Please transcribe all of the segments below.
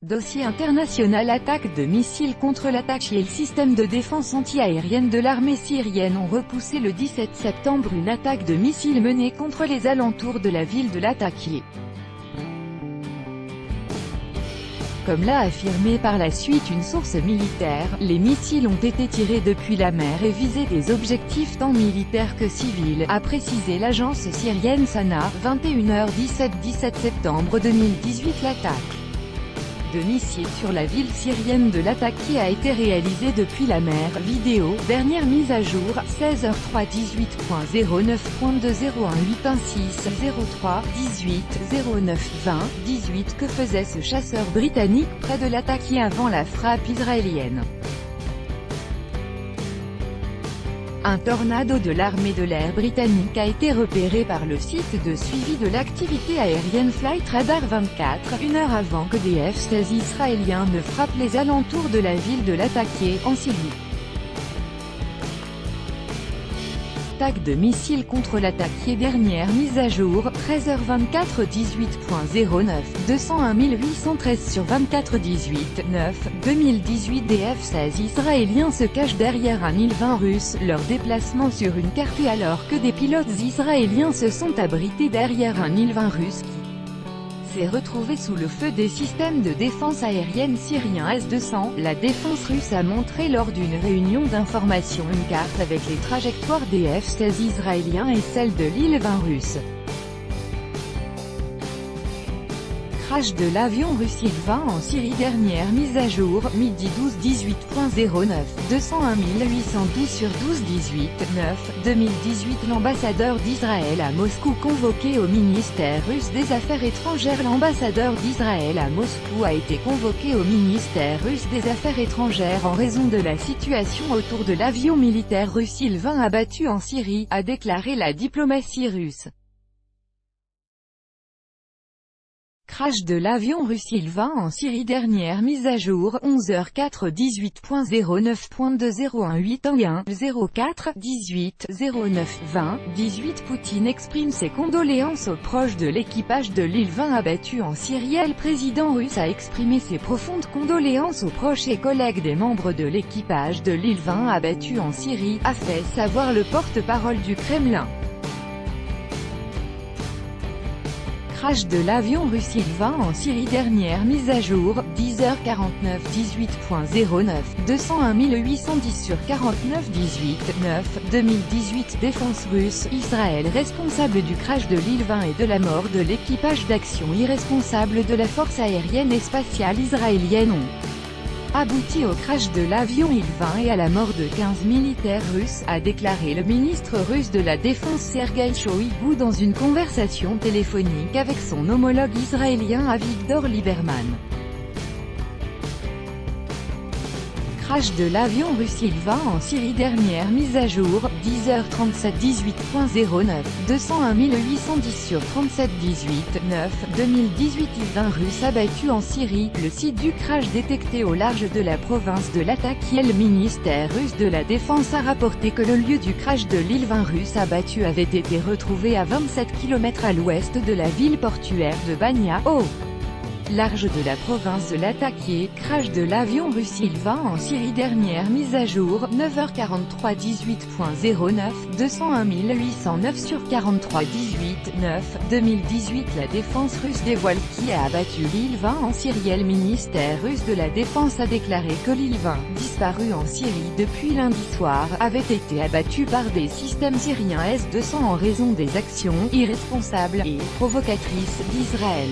Dossier international. Attaque de missiles contre l'Atakié. Le système de défense anti-aérienne de l'armée syrienne ont repoussé le 17 septembre une attaque de missiles menée contre les alentours de la ville de l'Atakié. Comme l'a affirmé par la suite une source militaire, les missiles ont été tirés depuis la mer et visaient des objectifs tant militaires que civils, a précisé l'agence syrienne Sana, 21h17 17 septembre 2018. L'attaque de missiles sur la ville syrienne de l'Atakié a été réalisée depuis la mer. Vidéo, dernière mise à jour, 16h03 18.09.20. Que faisait ce chasseur britannique près de l'Atakié avant la frappe israélienne? Un tornado de l'armée de l'air britannique a été repéré par le site de suivi de l'activité aérienne Flight Radar 24, une heure avant que des F-16 israéliens ne frappent les alentours de la ville de l'Atakié, en Syrie. Attaque de missiles contre l'Atakié. Dernière mise à jour, 13h24 18.09, 201 813 sur 24 18 9, 2018. Des F-16 israéliens se cachent derrière un Il-20 russe, leur déplacement sur une carte alors que des pilotes israéliens se sont abrités derrière un Il-20 russe qui s'est retrouvé sous le feu des systèmes de défense aérienne syriens S-200. La défense russe a montré lors d'une réunion d'information une carte avec les trajectoires des F-16 israéliens et celle de l'Il-20 russe. Crash de l'avion russe Il-20 en Syrie. Dernière mise à jour, midi 12 18.09, 201 812 sur 12 18 9, 2018. L'ambassadeur d'Israël à Moscou convoqué au ministère russe des Affaires étrangères. L'ambassadeur d'Israël à Moscou a été convoqué au ministère russe des Affaires étrangères en raison de la situation autour de l'avion militaire russe Il-20 abattu en Syrie, a déclaré la diplomatie russe. Crash de l'avion russe Il-20 en Syrie. Dernière mise à jour, 11h04 18.09.2018 04 18 09 20 18. Poutine exprime ses condoléances aux proches de l'équipage de l'Il-20 abattu en Syrie. Le président russe a exprimé ses profondes condoléances aux proches et collègues des membres de l'équipage de l'Il-20 abattu en Syrie, a fait savoir le porte-parole du Kremlin. Crash de l'avion russe Il-20 en Syrie. Dernière mise à jour, 10h49 18.09, 201 810 sur 49 18 9, 2018. Défense russe, Israël responsable du crash de l'Il-20 et de la mort de l'équipage d'Action irresponsable de la force aérienne et spatiale israélienne ont abouti au crash de l'avion Il-20 et à la mort de 15 militaires russes, a déclaré le ministre russe de la Défense Sergueï Shoïgou dans une conversation téléphonique avec son homologue israélien Avigdor Lieberman. Crash de l'avion russe Il-20 en Syrie. Dernière mise à jour, 10h37 18.09, 201 810 sur 37 18 9, 2018. Il-20 russe abattu en Syrie. Le site du crash détecté au large de la province de l'Atakié. Le ministère russe de la Défense a rapporté que le lieu du crash de l'Il-20 russe abattu avait été retrouvé à 27 km à l'ouest de la ville portuaire de Bania, au large de la province de l'Atakié. Crash de l'avion russe Il-20 en Syrie. Dernière mise à jour, 9h43 18.09, 201 809 sur 43 18 9, 2018. La défense russe dévoile qui a abattu l'Il-20 en Syrie. Le ministère russe de la Défense a déclaré que l'Il-20, disparu en Syrie depuis lundi soir, avait été abattu par des systèmes syriens S-200 en raison des actions irresponsables et provocatrices d'Israël.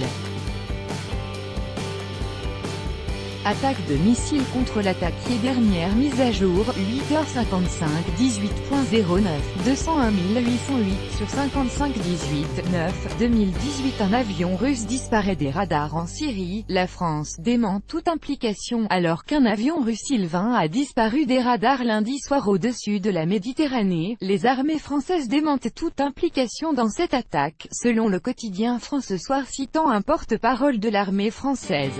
Attaque de missiles contre l'Atakié. Dernière mise à jour, 8h55 18.09, 201 808 sur 55 18 9, 2018. Un avion russe disparaît des radars en Syrie. La France dément toute implication alors qu'un avion russe Il-20 a disparu des radars lundi soir au-dessus de la Méditerranée. Les armées françaises démentent toute implication dans cette attaque, selon le quotidien France ce soir citant un porte-parole de l'armée française.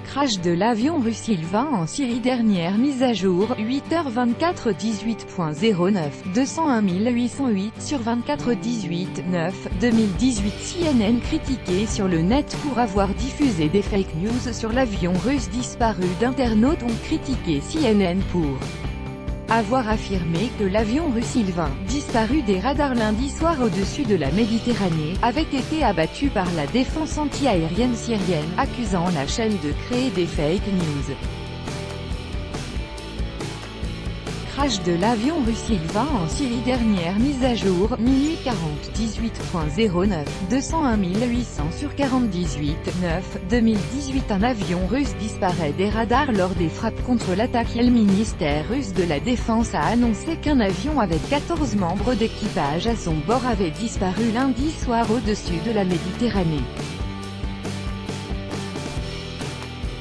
Crash de l'avion russe Il-20 en Syrie. Dernière mise à jour, 8h24 18.09, 201 808 sur 24 18 9, 2018. CNN critiqué sur le net pour avoir diffusé des fake news sur l'avion russe disparu. D'internautes ont critiqué CNN pour avoir affirmé que l'avion russe Il-20, disparu des radars lundi soir au-dessus de la Méditerranée, avait été abattu par la défense anti-aérienne syrienne, accusant la chaîne de créer des fake news. Crash de l'avion russe Il-20 en Syrie. Dernière mise à jour, minuit 40 18.09, 201 800 sur 40 18 9, 2018. Un avion russe disparaît des radars lors des frappes contre l'attaque. Le ministère russe de la Défense a annoncé qu'un avion avec 14 membres d'équipage à son bord avait disparu lundi soir au-dessus de la Méditerranée.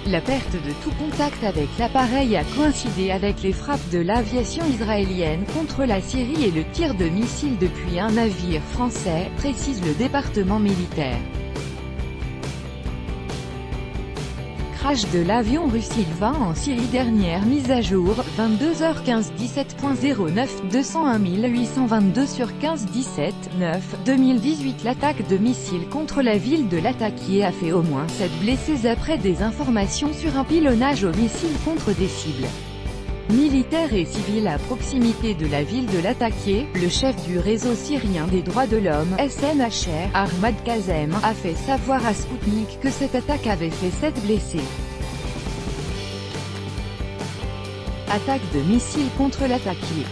La perte de tout contact avec l'appareil a coïncidé avec les frappes de l'aviation israélienne contre la Syrie et le tir de missiles depuis un navire français, précise le département militaire. Crash de l'avion russe Il-20 en Syrie. Dernière mise à jour, 22h15 17.09, 201 822 sur 15 17 9, 2018. L'attaque de missiles contre la ville de Latakia a fait au moins 7 blessés après des informations sur un pilonnage aux missiles contre des cibles militaires et civiles à proximité de la ville de Latakia. Le chef du réseau syrien des droits de l'homme, SNHR, Ahmad Kazem, a fait savoir à Sputnik que cette attaque avait fait 7 blessés. Attaque de missiles contre Latakia.